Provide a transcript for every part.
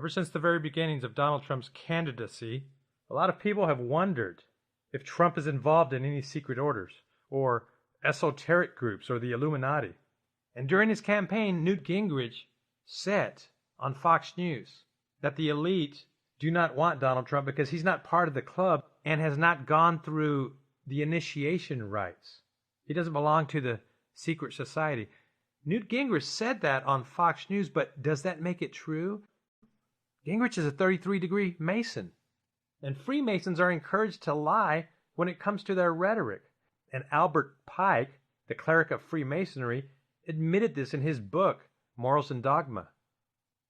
Ever since the very beginnings of Donald Trump's candidacy, a lot of people have wondered if Trump is involved in any secret orders or esoteric groups or the Illuminati. And during his campaign, Newt Gingrich said on Fox News that the elite do not want Donald Trump because he's not part of the club and has not gone through the initiation rites. He doesn't belong to the secret society. Newt Gingrich said that on Fox News, but does that make it true? Gingrich is a 33-degree Mason, and Freemasons are encouraged to lie when it comes to their rhetoric. And Albert Pike, the cleric of Freemasonry, admitted this in his book, Morals and Dogma.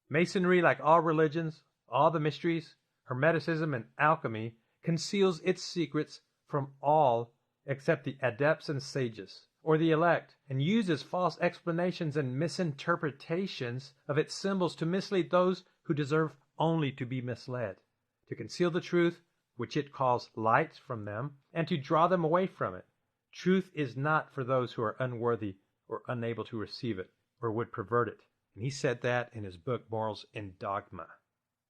Masonry, like all religions, all the mysteries, Hermeticism, and alchemy, conceals its secrets from all except the adepts and sages, or the elect, and uses false explanations and misinterpretations of its symbols to mislead those who deserve only to be misled, to conceal the truth, which it calls light, from them, and to draw them away from it. Truth is not for those who are unworthy or unable to receive it, or would pervert it. And he said that in his book, Morals and Dogma.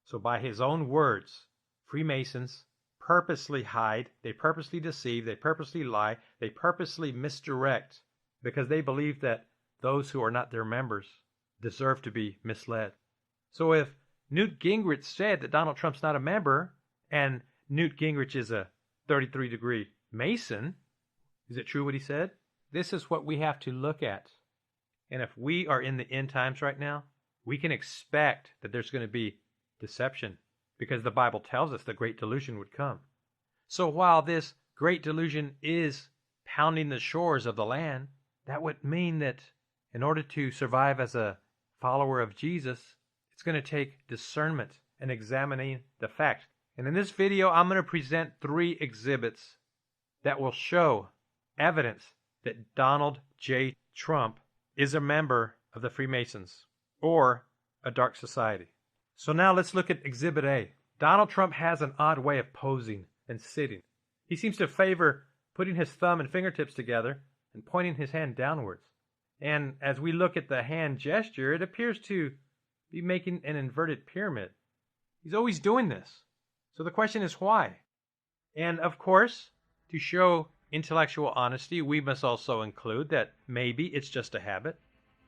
So by his own words, Freemasons purposely hide, they purposely deceive, they purposely lie, they purposely misdirect, because they believe that those who are not their members deserve to be misled. So if Newt Gingrich said that Donald Trump's not a member, and Newt Gingrich is a 33-degree Mason, is it true what he said? This is what we have to look at. And if we are in the end times right now, we can expect that there's going to be deception, because the Bible tells us the great delusion would come. So while this great delusion is pounding the shores of the land, that would mean that in order to survive as a follower of Jesus, it's going to take discernment and examining the facts. And in this video, I'm going to present 3 exhibits that will show evidence that Donald J. Trump is a member of the Freemasons or a dark society. So now let's look at Exhibit A. Donald Trump has an odd way of posing and sitting. He seems to favor putting his thumb and fingertips together and pointing his hand downwards. And as we look at the hand gesture, it appears to be making an inverted pyramid. He's always doing this. So the question is why? And of course, to show intellectual honesty, we must also include that maybe it's just a habit.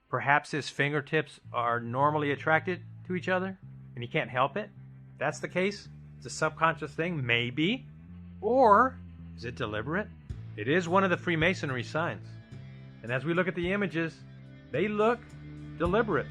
Perhaps his fingertips are normally attracted to each other and he can't help it. If that's the case, it's a subconscious thing, maybe. Or is it deliberate? It is one of the Freemasonry signs. And as we look at the images, they look deliberate.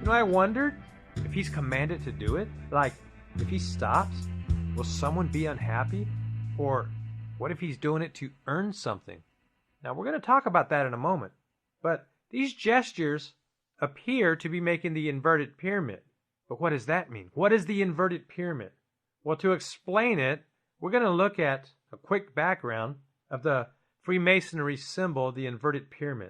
You know, I wondered if he's commanded to do it. Like, if he stops, will someone be unhappy? Or what if he's doing it to earn something? Now, we're going to talk about that in a moment. But these gestures appear to be making the inverted pyramid. But what does that mean? What is the inverted pyramid? Well, to explain it, we're going to look at a quick background of the Freemasonry symbol, the inverted pyramid.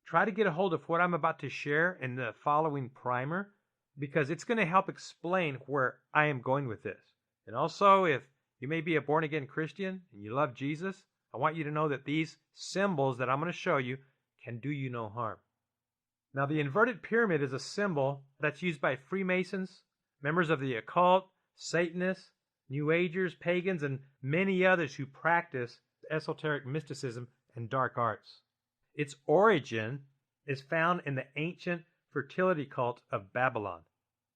Try to get a hold of what I'm about to share in the following primer, because it's going to help explain where I am going with this. And also, if you may be a born-again Christian and you love Jesus, I want you to know that these symbols that I'm going to show you can do you no harm. Now, the inverted pyramid is a symbol that's used by Freemasons, members of the occult, Satanists, New Agers, pagans, and many others who practice esoteric mysticism and dark arts. Its origin is found in the ancient fertility cult of Babylon.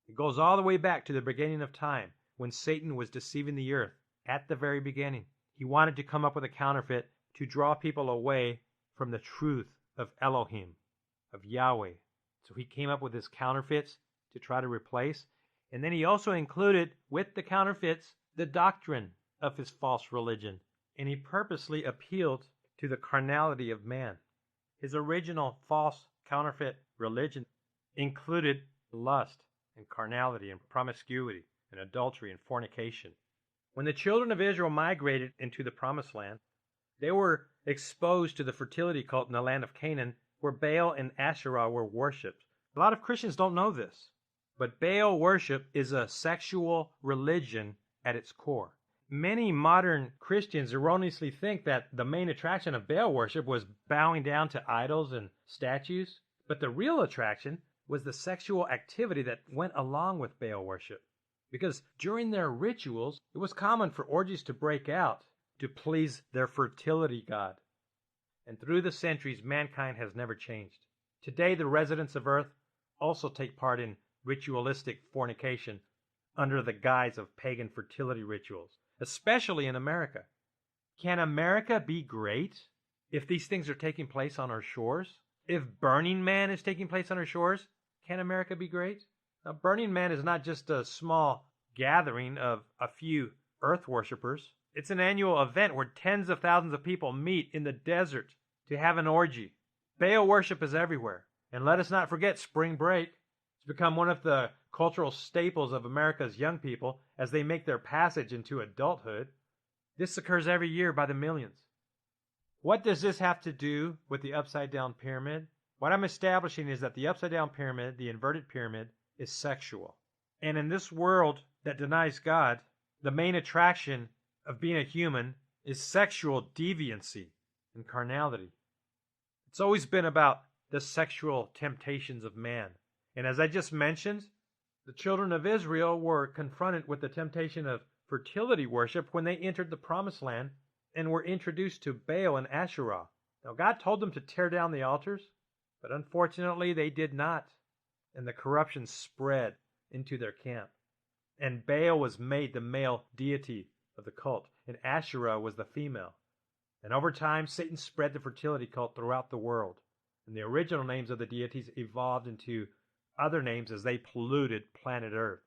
It goes all the way back to the beginning of time, when Satan was deceiving the earth at the very beginning. He wanted to come up with a counterfeit to draw people away from the truth of Elohim, of Yahweh. So he came up with his counterfeits to try to replace. And then he also included with the counterfeits the doctrine of his false religion, and he purposely appealed to the carnality of man. His original false counterfeit religion included lust and carnality and promiscuity and adultery and fornication. When the children of Israel migrated into the Promised Land, they were exposed to the fertility cult in the land of Canaan, where Baal and Asherah were worshipped. A lot of Christians don't know this, but Baal worship is a sexual religion at its core. Many modern Christians erroneously think that the main attraction of Baal worship was bowing down to idols and statues, but the real attraction was the sexual activity that went along with Baal worship. Because during their rituals, it was common for orgies to break out to please their fertility god. And through the centuries, mankind has never changed. Today, the residents of Earth also take part in ritualistic fornication under the guise of pagan fertility rituals, especially in America. Can America be great if these things are taking place on our shores? If Burning Man is taking place on our shores, can America be great? Now, Burning Man is not just a small gathering of a few Earth worshippers. It's an annual event where tens of thousands of people meet in the desert to have an orgy. Baal worship is everywhere. And let us not forget spring break. It's become one of the cultural staples of America's young people as they make their passage into adulthood. This occurs every year by the millions. What does this have to do with the upside-down pyramid? What I'm establishing is that the upside-down pyramid, the inverted pyramid, is sexual. And in this world that denies God, the main attraction of being a human is sexual deviancy and carnality. It's always been about the sexual temptations of man. And as I just mentioned, the children of Israel were confronted with the temptation of fertility worship when they entered the Promised Land and were introduced to Baal and Asherah. Now, God told them to tear down the altars, but unfortunately they did not. And the corruption spread into their camp. And Baal was made the male deity of the cult, and Asherah was the female. And over time, Satan spread the fertility cult throughout the world. And the original names of the deities evolved into other names as they polluted planet Earth.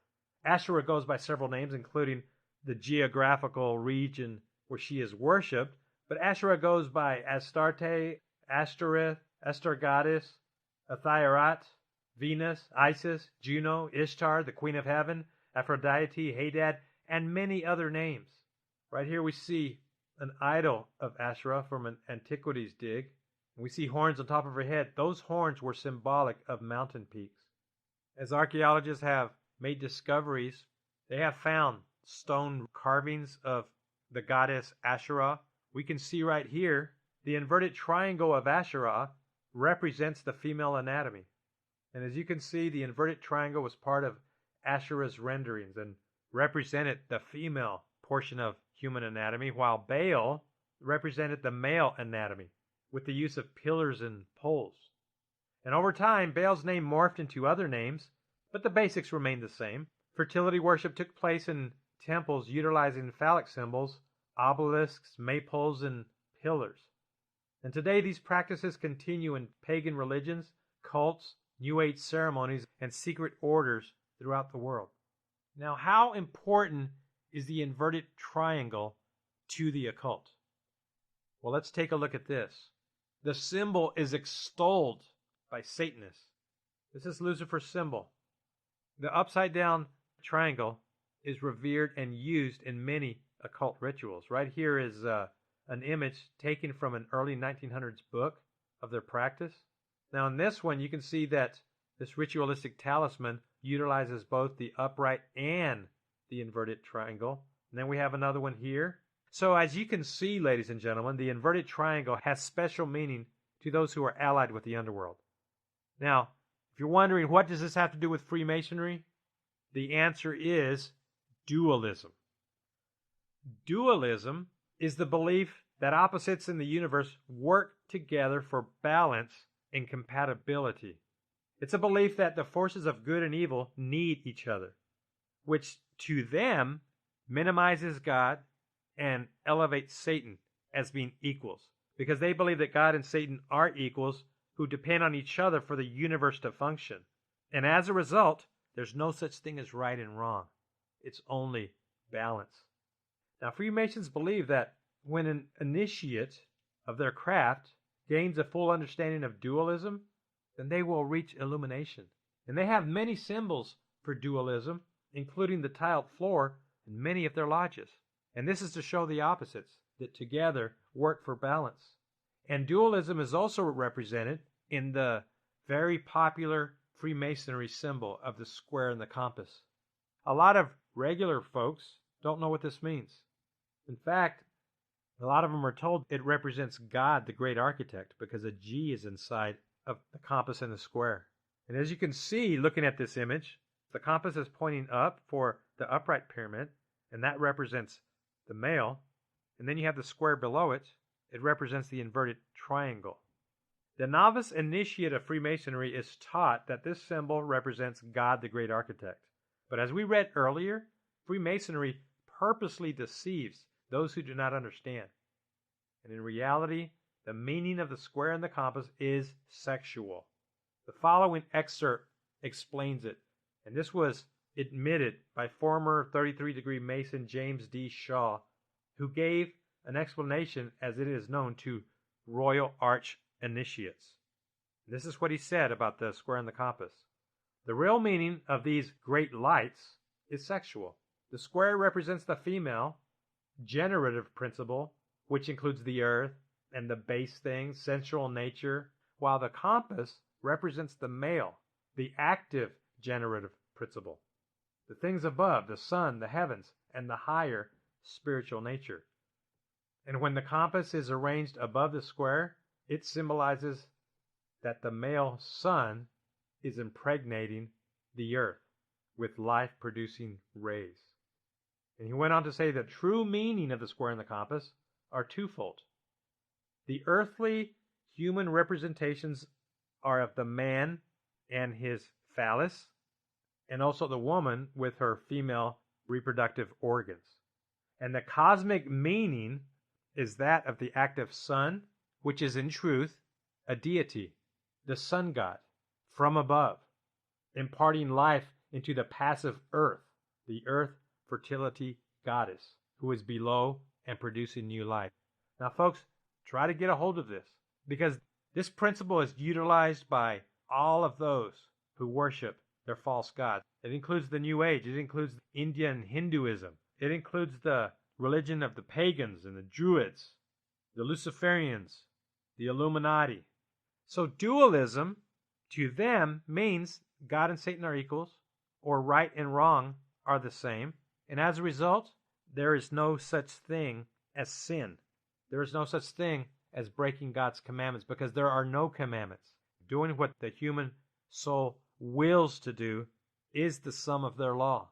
Asherah goes by several names, including the geographical region where she is worshipped, but Asherah goes by Astarte, Ashtoreth, Astargatis, Athiarat, Venus, Isis, Juno, Ishtar, the Queen of Heaven, Aphrodite, Hadad, and many other names. Right here we see an idol of Asherah from an antiquities dig. And we see horns on top of her head. Those horns were symbolic of mountain peaks. As archaeologists have made discoveries, they have found stone carvings of the goddess Asherah. We can see right here the inverted triangle of Asherah represents the female anatomy. And as you can see, the inverted triangle was part of Asherah's renderings and represented the female portion of human anatomy, while Baal represented the male anatomy with the use of pillars and poles. And over time, Baal's name morphed into other names, but the basics remained the same. Fertility worship took place in temples utilizing phallic symbols, obelisks, maypoles, and pillars. And today these practices continue in pagan religions, cults, New Age ceremonies, and secret orders throughout the world. Now, how important is the inverted triangle to the occult? Well, let's take a look at this. The symbol is extolled by Satanists. This is Lucifer's symbol. The upside-down triangle is revered and used in many occult rituals. Right here is an image taken from an early 1900s book of their practice. Now, in this one, you can see that this ritualistic talisman utilizes both the upright and the inverted triangle. And then we have another one here. So as you can see, ladies and gentlemen, the inverted triangle has special meaning to those who are allied with the underworld. Now, if you're wondering, what does this have to do with Freemasonry? The answer is dualism. Dualism is the belief that opposites in the universe work together for balance and compatibility. It's a belief that the forces of good and evil need each other, which to them minimizes God and elevates Satan as being equals, because they believe that God and Satan are equals who depend on each other for the universe to function. And as a result, there's no such thing as right and wrong. It's only balance. Now, Freemasons believe that when an initiate of their craft gains a full understanding of dualism, then they will reach illumination. And they have many symbols for dualism, including the tiled floor in many of their lodges. And this is to show the opposites that together work for balance. And dualism is also represented in the very popular Freemasonry symbol of the square and the compass. A lot of regular folks don't know what this means. In fact, a lot of them are told it represents God, the great architect, because a G is inside of the compass and the square. And as you can see, looking at this image, the compass is pointing up for the upright pyramid, and that represents the male. And then you have the square below it. It represents the inverted triangle. The novice initiate of Freemasonry is taught that this symbol represents God, the great architect. But as we read earlier, Freemasonry purposely deceives those who do not understand. And in reality, the meaning of the square and the compass is sexual. The following excerpt explains it, and this was admitted by former 33-degree Mason James D. Shaw, who gave an explanation, as it is known, to Royal Arch initiates. This is what he said about the square and the compass. The real meaning of these great lights is sexual. The square represents the female generative principle, which includes the earth and the base things, sensual nature, while the compass represents the male, the active generative principle, the things above, the sun, the heavens, and the higher spiritual nature. And when the compass is arranged above the square, it symbolizes that the male sun is impregnating the earth with life-producing rays. And he went on to say the true meaning of the square and the compass are twofold. The earthly human representations are of the man and his phallus, and also the woman with her female reproductive organs. And the cosmic meaning is that of the active sun, which is in truth a deity, the sun god, from above, imparting life into the passive earth, the earth fertility goddess, who is below and producing new life. Now, folks, try to get a hold of this, because this principle is utilized by all of those who worship their false gods. It includes the New Age. It includes Indian Hinduism. It includes the religion of the pagans and the Druids, the Luciferians, the Illuminati. So dualism, to them, means God and Satan are equals, or right and wrong are the same. And as a result, there is no such thing as sin. There is no such thing as breaking God's commandments, because there are no commandments. Doing what the human soul wills to do is the sum of their law.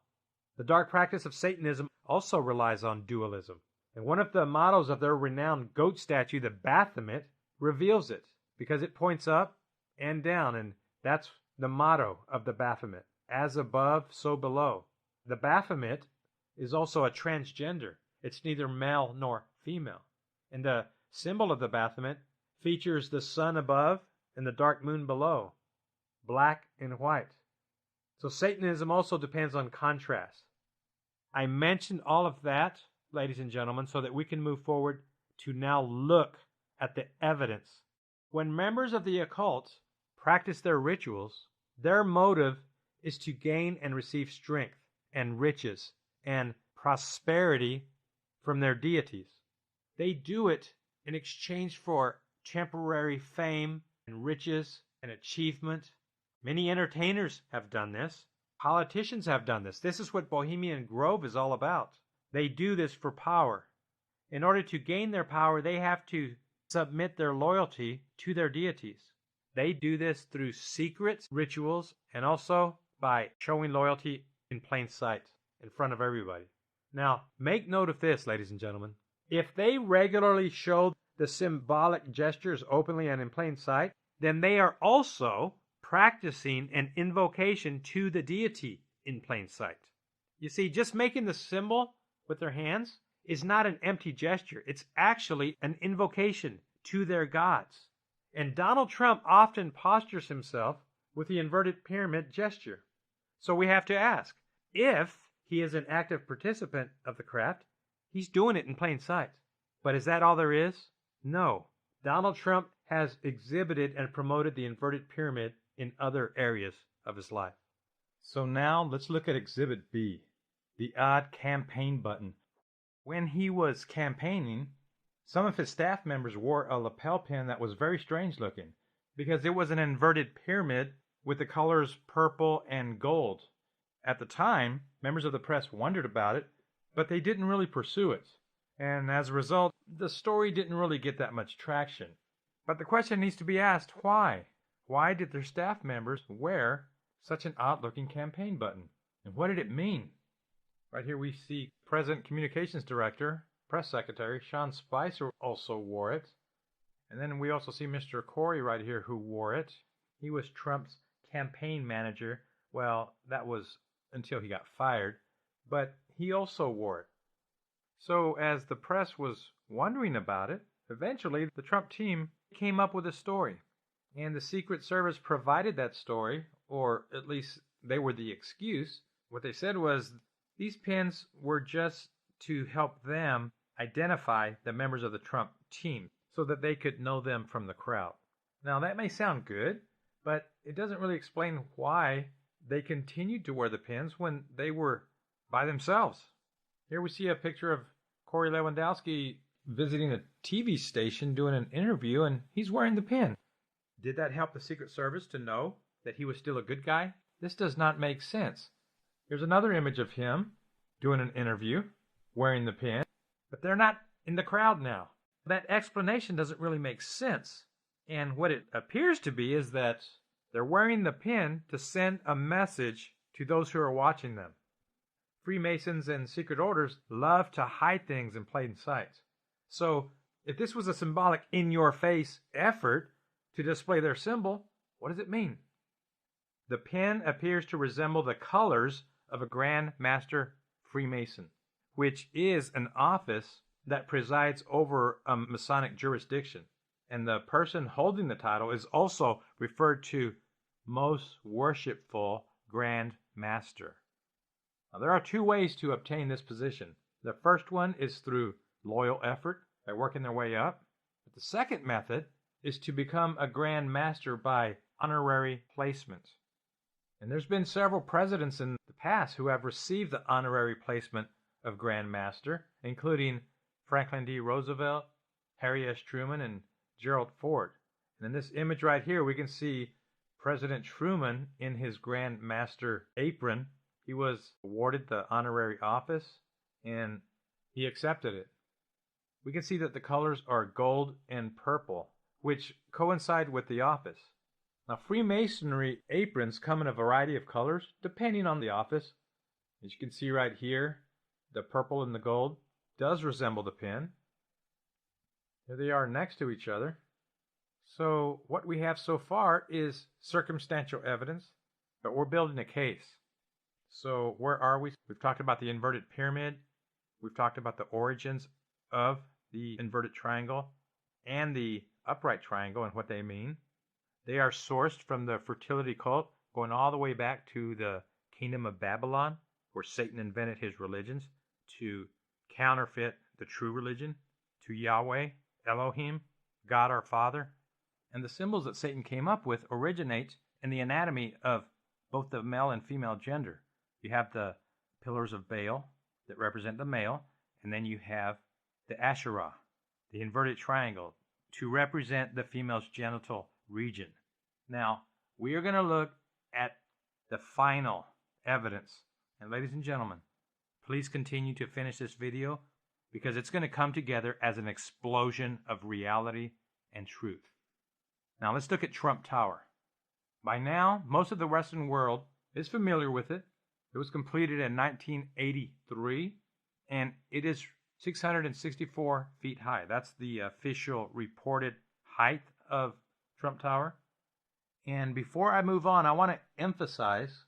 The dark practice of Satanism also relies on dualism. And one of the mottos of their renowned goat statue, the Baphomet, reveals it, because it points up and down, and that's the motto of the Baphomet. As above, so below. The Baphomet is also a transgender. It's neither male nor female. And the symbol of the Baphomet features the sun above and the dark moon below, black and white. So Satanism also depends on contrast. I mentioned all of that, ladies and gentlemen, so that we can move forward to now look at the evidence. When members of the occult practice their rituals, their motive is to gain and receive strength and riches and prosperity from their deities. They do it in exchange for temporary fame and riches and achievement. Many entertainers have done this. Politicians have done this. This is what Bohemian Grove is all about. They do this for power. In order to gain their power, they have to submit their loyalty to their deities. They do this through secret rituals and also by showing loyalty in plain sight in front of everybody. Now, make note of this, ladies and gentlemen. If they regularly show the symbolic gestures openly and in plain sight, then they are also practicing an invocation to the deity in plain sight. You see, just making the symbol with their hands is not an empty gesture. It's actually an invocation to their gods. And Donald Trump often postures himself with the inverted pyramid gesture. So we have to ask, if he is an active participant of the craft, He's doing it in plain sight. But is that all there is? No. Donald Trump has exhibited and promoted the inverted pyramid in other areas of his life. So now let's look at Exhibit B, the odd campaign button. When he was campaigning, some of his staff members wore a lapel pin that was very strange looking because it was an inverted pyramid with the colors purple and gold. At the time, members of the press wondered about it, but they didn't really pursue it. And as a result, the story didn't really get that much traction. But the question needs to be asked, why? Why did their staff members wear such an odd-looking campaign button? And what did it mean? Right here we see President Communications Director, Press Secretary Sean Spicer also wore it. And then we also see Mr. Corey right here who wore it. He was Trump's campaign manager. Well, that was until he got fired. But he also wore it. So as the press was wondering about it, eventually the Trump team came up with a story. And the Secret Service provided that story, or at least they were the excuse. What they said was these pins were just to help them identify the members of the Trump team so that they could know them from the crowd. Now that may sound good, but it doesn't really explain why they continued to wear the pins when they were by themselves. Here we see a picture of Corey Lewandowski visiting a TV station doing an interview, and he's wearing the pin. Did that help the Secret Service to know that he was still a good guy? This does not make sense. Here's another image of him doing an interview, wearing the pin, but they're not in the crowd now. That explanation doesn't really make sense. And what it appears to be is that they're wearing the pin to send a message to those who are watching them. Freemasons and secret orders love to hide things in plain sight. So if this was a symbolic in-your-face effort to display their symbol, what does it mean? The pin appears to resemble the colors of a Grand Master Freemason, which is an office that presides over a Masonic jurisdiction. And the person holding the title is also referred to Most Worshipful Grand Master. Now, there are two ways to obtain this position. The first one is through loyal effort, by working their way up. But the second method is to become a Grand Master by honorary placement. And there's been several presidents in the past who have received the honorary placement of Grand Master, including Franklin D. Roosevelt, Harry S. Truman, and Gerald Ford. And in this image right here, we can see President Truman in his Grand Master apron. He was awarded the honorary office, and he accepted it. We can see that the colors are gold and purple, which coincide with the office. Now, Freemasonry aprons come in a variety of colors, depending on the office. As you can see right here, the purple and the gold does resemble the pin. Here they are next to each other. So what we have so far is circumstantial evidence, but we're building a case. So where are we? We've talked about the inverted pyramid. We've talked about the origins of the inverted triangle and the upright triangle and what they mean. They are sourced from the fertility cult, going all the way back to the kingdom of Babylon, where Satan invented his religions to counterfeit the true religion, to Yahweh, Elohim, God our Father. And the symbols that Satan came up with originate in the anatomy of both the male and female gender. You have the pillars of Baal that represent the male, and then you have the Asherah, the inverted triangle, to represent the female's genital region. Now, we are going to look at the final evidence. And ladies and gentlemen, please continue to finish this video because it's going to come together as an explosion of reality and truth. Now, let's look at Trump Tower. By now, most of the Western world is familiar with it. It was completed in 1983, and it is 664 feet high. That's the official reported height of Trump Tower. And before I move on, I want to emphasize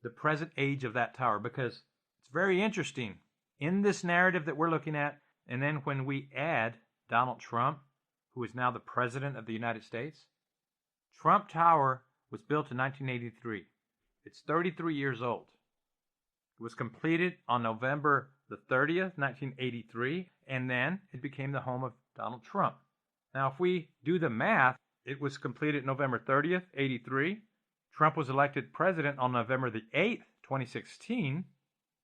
the present age of that tower because it's very interesting. In this narrative that we're looking at, and then when we add Donald Trump, who is now the President of the United States, Trump Tower was built in 1983. It's 33 years old. It was completed on November the 30th, 1983, and then it became the home of Donald Trump. Now, if we do the math, it was completed November 30th, 83. Trump was elected president on November the 8th, 2016,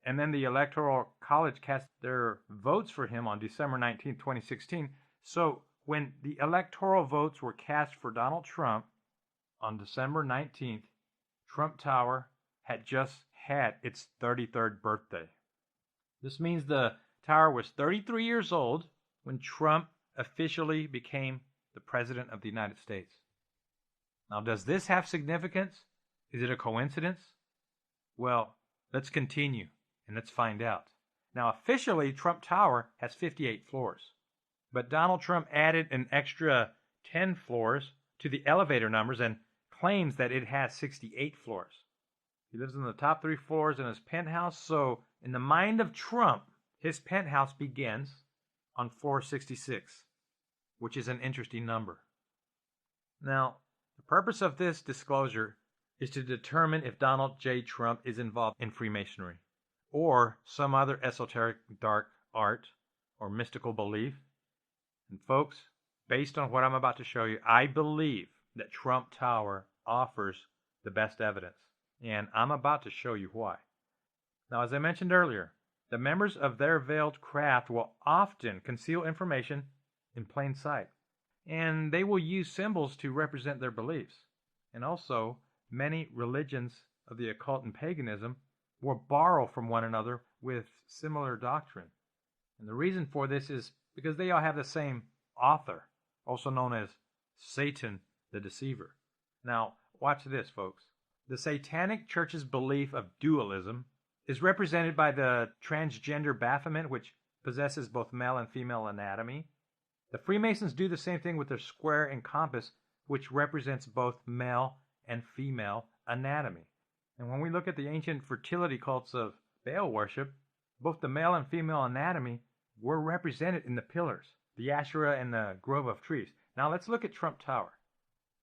and then the Electoral College cast their votes for him on December 19th, 2016. So when the electoral votes were cast for Donald Trump on December 19th, Trump Tower had just had its 33rd birthday. This means the tower was 33 years old when Trump officially became the President of the United States. Now, does this have significance? Is it a coincidence? Well, let's continue and let's find out. Now, officially, Trump Tower has 58 floors, but Donald Trump added an extra 10 floors to the elevator numbers and claims that it has 68 floors. He lives in the top 3 floors in his penthouse, so in the mind of Trump, his penthouse begins on floor 66, which is an interesting number. Now, the purpose of this disclosure is to determine if Donald J. Trump is involved in Freemasonry or some other esoteric dark art or mystical belief. And folks, based on what I'm about to show you, I believe that Trump Tower offers the best evidence. And I'm about to show you why. Now, as I mentioned earlier, the members of their veiled craft will often conceal information in plain sight. And they will use symbols to represent their beliefs. And also, many religions of the occult and paganism will borrow from one another with similar doctrine. And the reason for this is because they all have the same author, also known as Satan the Deceiver. Now, watch this, folks. The Satanic Church's belief of dualism is represented by the transgender Baphomet, which possesses both male and female anatomy. The Freemasons do the same thing with their square and compass, which represents both male and female anatomy. And when we look at the ancient fertility cults of Baal worship, both the male and female anatomy were represented in the pillars, the Asherah and the grove of trees. Now let's look at Trump Tower.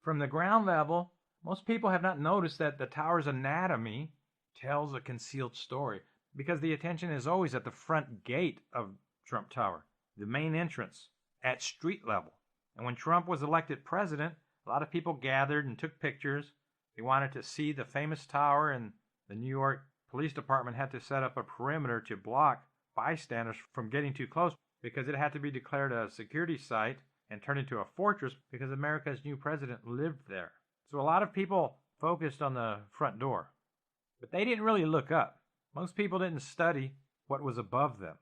From the ground level, most people have not noticed that the tower's anatomy tells a concealed story because the attention is always at the front gate of Trump Tower, the main entrance at street level. And when Trump was elected president, a lot of people gathered and took pictures. They wanted to see the famous tower, and the New York Police Department had to set up a perimeter to block bystanders from getting too close because it had to be declared a security site and turned into a fortress because America's new president lived there. So a lot of people focused on the front door, but they didn't really look up. Most people didn't study what was above them.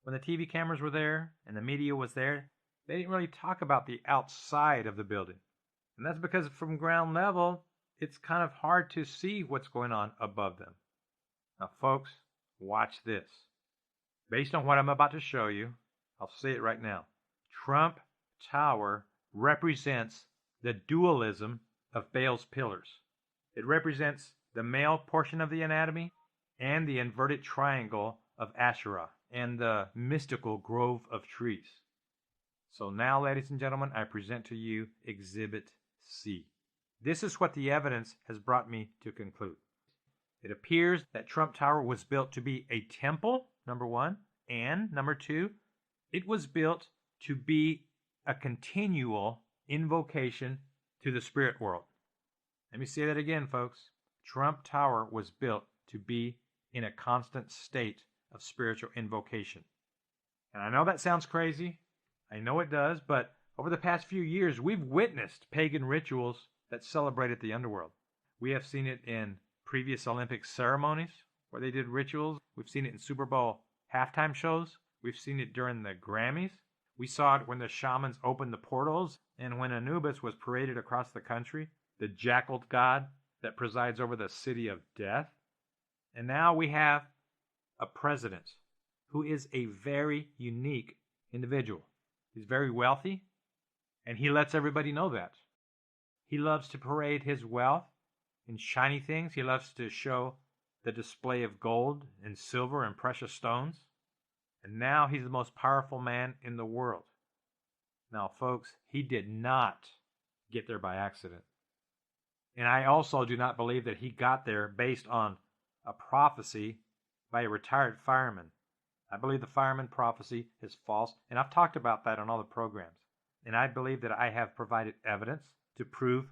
When the TV cameras were there and the media was there, they didn't really talk about the outside of the building. And that's because from ground level, it's kind of hard to see what's going on above them. Now, folks, watch this. Based on what I'm about to show you, I'll say it right now. Trump Tower represents the dualism of Baal's pillars. It represents the male portion of the anatomy and the inverted triangle of Asherah and the mystical grove of trees. So now, ladies and gentlemen, I present to you Exhibit C. This is what the evidence has brought me to conclude. It appears that Trump Tower was built to be a temple, number one, and number two, it was built to be a continual invocation to the spirit world. Let me say that again, folks. Trump Tower was built to be in a constant state of spiritual invocation. And I know that sounds crazy. I know it does, but over the past few years, we've witnessed pagan rituals that celebrated the underworld. We have seen it in previous Olympic ceremonies where they did rituals. We've seen it in Super Bowl halftime shows. We've seen it during the Grammys. We saw it when the shamans opened the portals and when Anubis was paraded across the country, the jackal god that presides over the city of death. And now we have a president who is a very unique individual. He's very wealthy, and he lets everybody know that. He loves to parade his wealth in shiny things. He loves to show the display of gold and silver and precious stones. And now he's the most powerful man in the world. Now, folks, he did not get there by accident. And I also do not believe that he got there based on a prophecy by a retired fireman. I believe the fireman prophecy is false, and I've talked about that on all the programs. And I believe that I have provided evidence to prove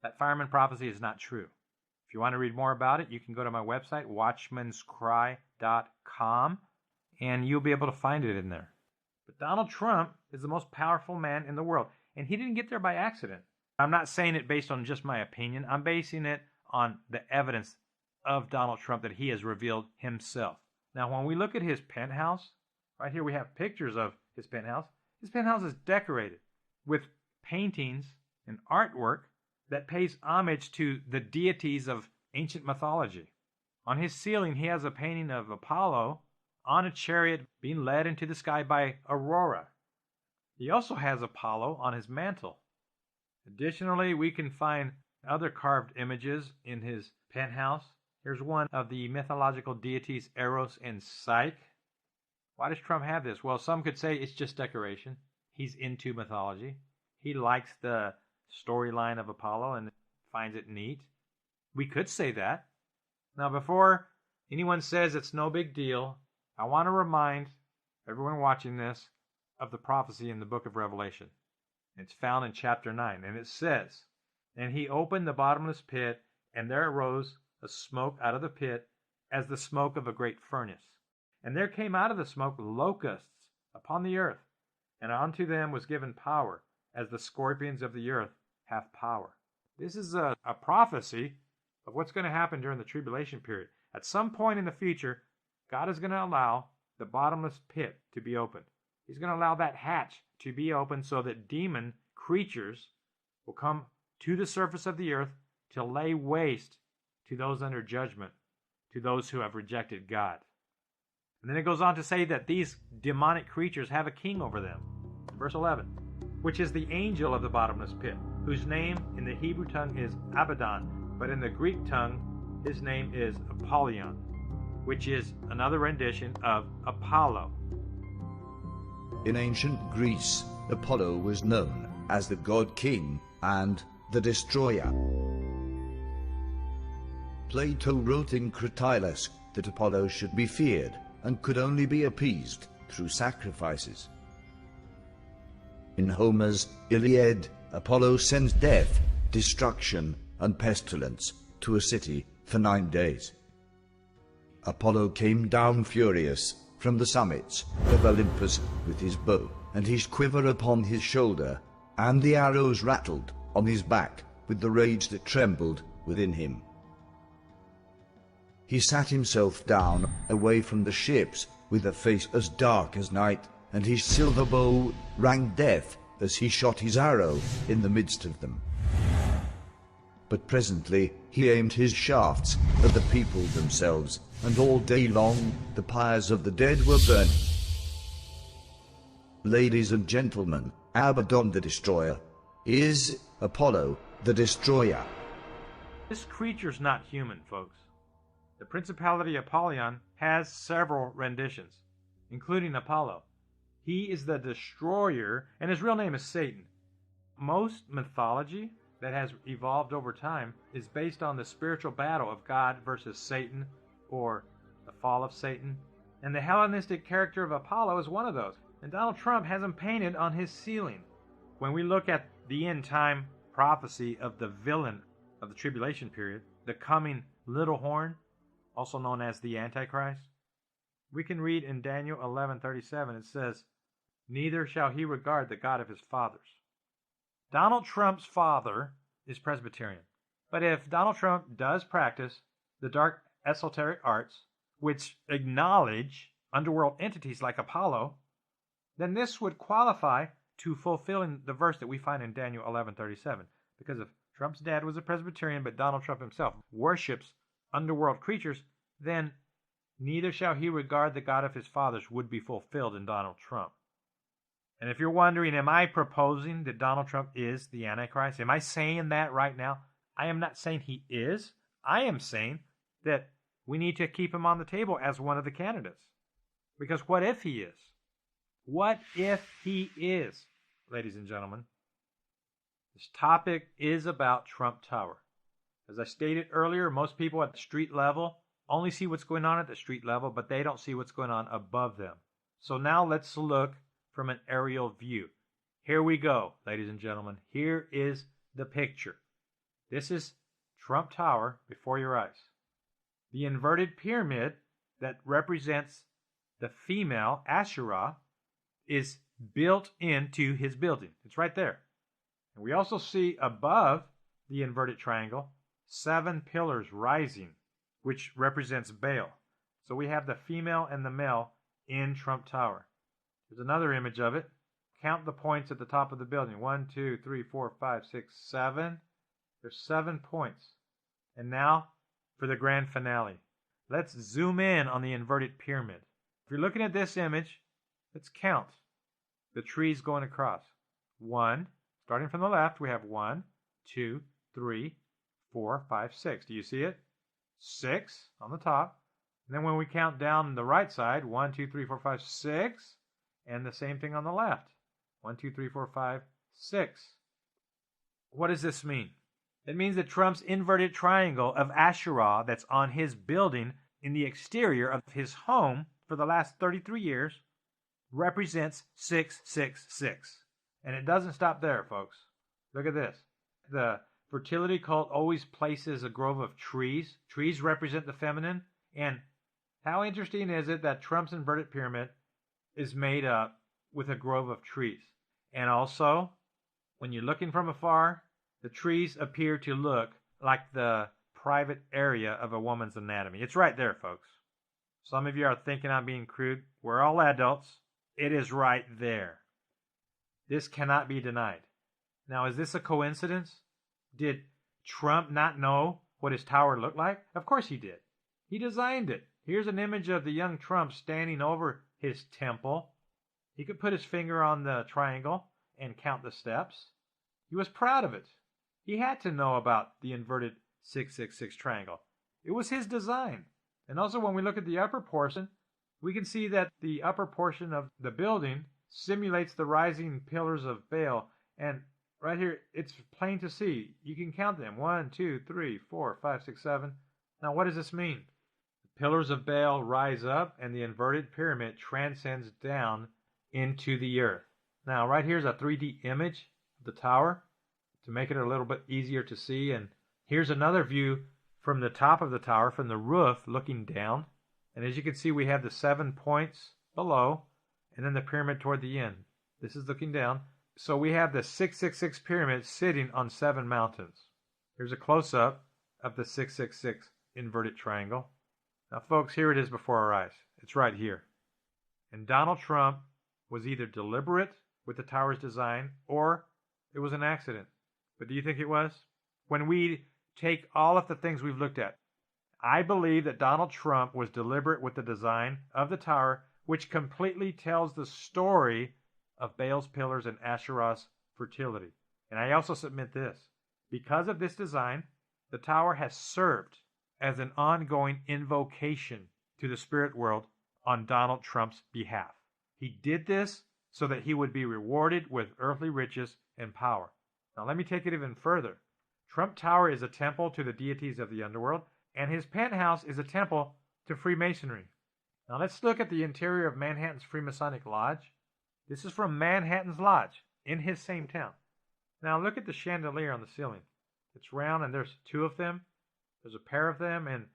that fireman prophecy is not true. If you want to read more about it, you can go to my website, watchmanscry.com, and you'll be able to find it in there. But Donald Trump is the most powerful man in the world, and he didn't get there by accident. I'm not saying it based on just my opinion. I'm basing it on the evidence of Donald Trump that he has revealed himself. Now, when we look at his penthouse, right here we have pictures of his penthouse. His penthouse is decorated with paintings and artwork that pays homage to the deities of ancient mythology. On his ceiling, he has a painting of Apollo on a chariot being led into the sky by Aurora. He also has Apollo on his mantle. Additionally, we can find other carved images in his penthouse. Here's one of the mythological deities Eros and Psyche. Why does Trump have this? Well, some could say it's just decoration. He's into mythology. He likes the storyline of Apollo and finds it neat. We could say that. Now, before anyone says it's no big deal, I want to remind everyone watching this of the prophecy in the book of Revelation. It's found in chapter 9, and it says, "And he opened the bottomless pit, and there arose a smoke out of the pit as the smoke of a great furnace. And there came out of the smoke locusts upon the earth, and unto them was given power, as the scorpions of the earth have power." This is a prophecy of what's going to happen during the tribulation period. At some point in the future, God is going to allow the bottomless pit to be opened. He's going to allow that hatch to be opened so that demon creatures will come to the surface of the earth to lay waste to those under judgment, to those who have rejected God. And then it goes on to say that these demonic creatures have a king over them. Verse 11, which is the angel of the bottomless pit, whose name in the Hebrew tongue is Abaddon, but in the Greek tongue his name is Apollyon, which is another rendition of Apollo. In ancient Greece, Apollo was known as the god king and the destroyer. Plato wrote in Cratylus that Apollo should be feared and could only be appeased through sacrifices. In Homer's Iliad, Apollo sends death, destruction, and pestilence to a city for 9 days. Apollo came down furious from the summits of Olympus with his bow and his quiver upon his shoulder, and the arrows rattled on his back with the rage that trembled within him. He sat himself down away from the ships with a face as dark as night, and his silver bow rang death as he shot his arrow in the midst of them. But presently he aimed his shafts at the people themselves, and all day long the pyres of the dead were burning. Ladies and gentlemen, Abaddon the Destroyer is Apollo the Destroyer. This creature's not human, folks. The principality Apollyon has several renditions, including Apollo. He is the destroyer, and his real name is Satan. Most mythology that has evolved over time is based on the spiritual battle of God versus Satan, or the fall of Satan. And the Hellenistic character of Apollo is one of those. And Donald Trump has him painted on his ceiling. When we look at the end time prophecy of the villain of the tribulation period, the coming little horn, also known as the Antichrist, we can read in Daniel 11:37, it says, "Neither shall he regard the God of his fathers." Donald Trump's father is Presbyterian. But if Donald Trump does practice the dark esoteric arts, which acknowledge underworld entities like Apollo, then this would qualify to fulfilling the verse that we find in Daniel 11:37. Because if Trump's dad was a Presbyterian, but Donald Trump himself worships underworld creatures, then neither shall he regard the God of his fathers would be fulfilled in Donald Trump. And if you're wondering, am I proposing that Donald Trump is the Antichrist? Am I saying that right now? I am not saying he is. I am saying that we need to keep him on the table as one of the candidates. Because what if he is? What if he is, ladies and gentlemen? This topic is about Trump Tower. As I stated earlier, most people at the street level only see what's going on at the street level, but they don't see what's going on above them. So now let's look from an aerial view. Here we go, ladies and gentlemen. Here is the picture. This is Trump Tower before your eyes. The inverted pyramid that represents the female Asherah is built into his building. It's right there. And we also see above the inverted triangle 7 pillars rising, which represents Baal. So we have the female and the male in Trump Tower. There's another image of it. Count the points at the top of the building. 1, 2, 3, 4, 5, 6, 7. There's 7 points. And now for the grand finale. Let's zoom in on the inverted pyramid. If you're looking at this image, let's count the trees going across. 1, starting from the left, we have 1, 2, 3, 4, 5, 6. Do you see it? 6 on the top. And then when we count down the right side, 1, 2, 3, 4, 5, 6. And the same thing on the left. 1, 2, 3, 4, 5, 6. What does this mean? It means that Trump's inverted triangle of Asherah that's on his building in the exterior of his home for the last 33 years represents 666. And it doesn't stop there, folks. Look at this. The fertility cult always places a grove of trees. Trees represent the feminine. And how interesting is it that Trump's inverted pyramid is made up with a grove of trees? And also, when you're looking from afar, the trees appear to look like the private area of a woman's anatomy. It's right there, folks. Some of you are thinking I'm being crude. We're all adults. It is right there. This cannot be denied. Now, is this a coincidence? Did Trump not know what his tower looked like? Of course he did. He designed it. Here's an image of the young Trump standing over his temple. He could put his finger on the triangle and count the steps. He was proud of it. He had to know about the inverted 666 triangle. It was his design. And also when we look at the upper portion, we can see that the upper portion of the building simulates the rising pillars of Baal. And right here, it's plain to see. You can count them. 1, 2, 3, 4, 5, 6, 7. Now, what does this mean? The pillars of Baal rise up, and the inverted pyramid transcends down into the earth. Now, right here is a 3D image of the tower to make it a little bit easier to see. And here's another view from the top of the tower, from the roof, looking down. And as you can see, we have the 7 points below, and then the pyramid toward the end. This is looking down. So we have the 666 pyramid sitting on 7 mountains. Here's a close-up of the 666 inverted triangle. Now, folks, here it is before our eyes. It's right here. And Donald Trump was either deliberate with the tower's design or it was an accident. But do you think it was? When we take all of the things we've looked at, I believe that Donald Trump was deliberate with the design of the tower, which completely tells the story of Baal's pillars and Asherah's fertility. And I also submit this. Because of this design, the tower has served as an ongoing invocation to the spirit world on Donald Trump's behalf. He did this so that he would be rewarded with earthly riches and power. Now let me take it even further. Trump Tower is a temple to the deities of the underworld, and his penthouse is a temple to Freemasonry. Now let's look at the interior of Manhattan's Freemasonic Lodge. This is from Manhattan's Lodge in his same town. Now look at the chandelier on the ceiling. It's round and there's 2 of them. There's a pair of them, and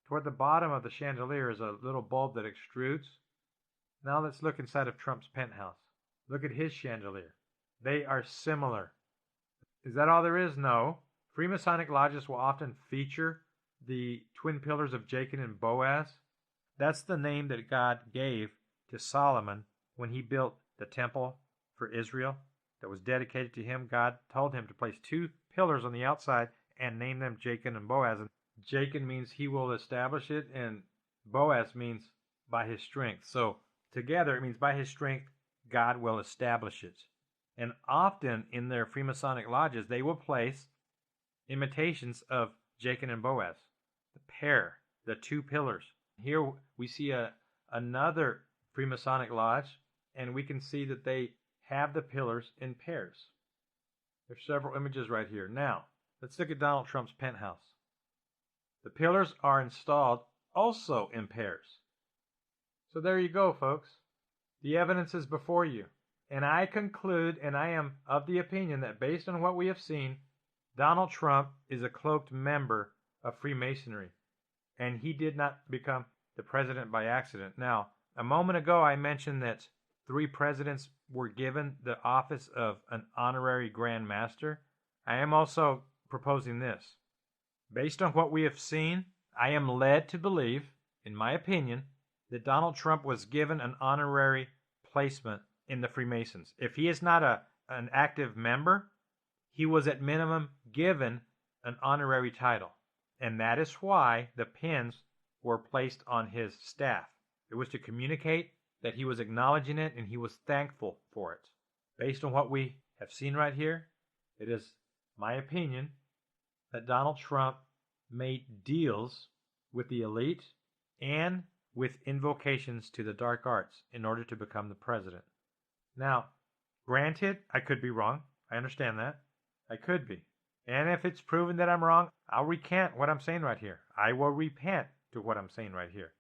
toward the bottom of the chandelier is a little bulb that extrudes. Now let's look inside of Trump's penthouse. Look at his chandelier. They are similar. Is that all there is? No. Freemasonic lodges will often feature the twin pillars of Jachin and Boaz. That's the name that God gave to Solomon when he built the temple for Israel that was dedicated to him. God told him to place 2 pillars on the outside and name them Jachin and Boaz. And Jachin means he will establish it, and Boaz means by his strength. So together it means by his strength, God will establish it. And often in their Freemasonic lodges, they will place imitations of Jachin and Boaz, the pair, the 2 pillars. Here we see another Freemasonic lodge, and we can see that they have the pillars in pairs. There's several images right here. Now, let's look at Donald Trump's penthouse. The pillars are installed also impairs. So there you go, folks. The evidence is before you. And I conclude, and I am of the opinion that based on what we have seen, Donald Trump is a cloaked member of Freemasonry. And he did not become the president by accident. Now, a moment ago I mentioned that 3 presidents were given the office of an honorary Grand Master. I am also proposing this. Based on what we have seen, I am led to believe, in my opinion, that Donald Trump was given an honorary placement in the Freemasons. If he is not an active member, he was at minimum given an honorary title. And that is why the pins were placed on his staff. It was to communicate that he was acknowledging it and he was thankful for it. Based on what we have seen right here, it is my opinion that Donald Trump made deals with the elite and with invocations to the dark arts in order to become the president. Now, granted, I could be wrong. I understand that. I could be. And if it's proven that I'm wrong, I'll recant what I'm saying right here. I will repent to what I'm saying right here.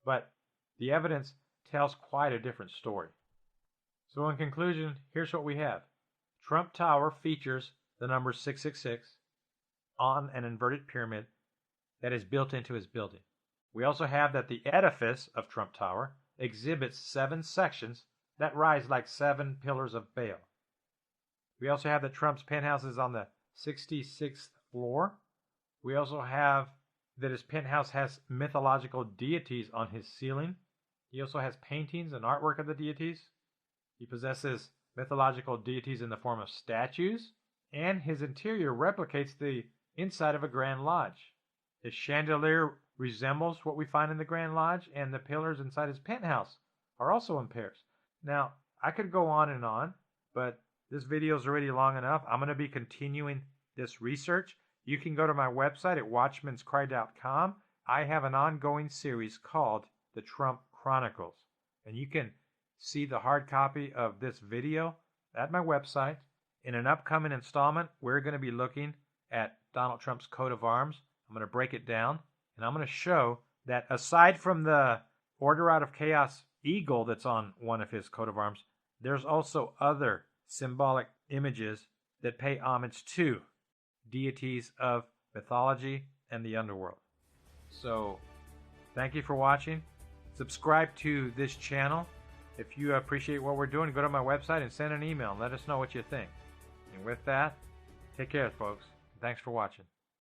But the evidence tells quite a different story. So in conclusion, here's what we have. Trump Tower features the number 666 on an inverted pyramid that is built into his building. We also have that the edifice of Trump Tower exhibits 7 sections that rise like 7 pillars of Baal. We also have that Trump's penthouse is on the 66th floor. We also have that his penthouse has mythological deities on his ceiling. He also has paintings and artwork of the deities. He possesses mythological deities in the form of statues, and his interior replicates the inside of a Grand Lodge. His chandelier resembles what we find in the Grand Lodge, and the pillars inside his penthouse are also in pairs. Now, I could go on, but this video is already long enough. I'm going to be continuing this research. You can go to my website at watchmanscry.com. I have an ongoing series called The Trump Chronicles, and you can see the hard copy of this video at my website. In an upcoming installment, we're going to be looking at Donald Trump's coat of arms. I'm going to break it down, and I'm going to show that aside from the Order Out of Chaos eagle that's on one of his coat of arms, there's also other symbolic images that pay homage to deities of mythology and the underworld. So, thank you for watching. Subscribe to this channel. If you appreciate what we're doing, go to my website and send an email and let us know what you think. And with that, take care, folks. Thanks for watching.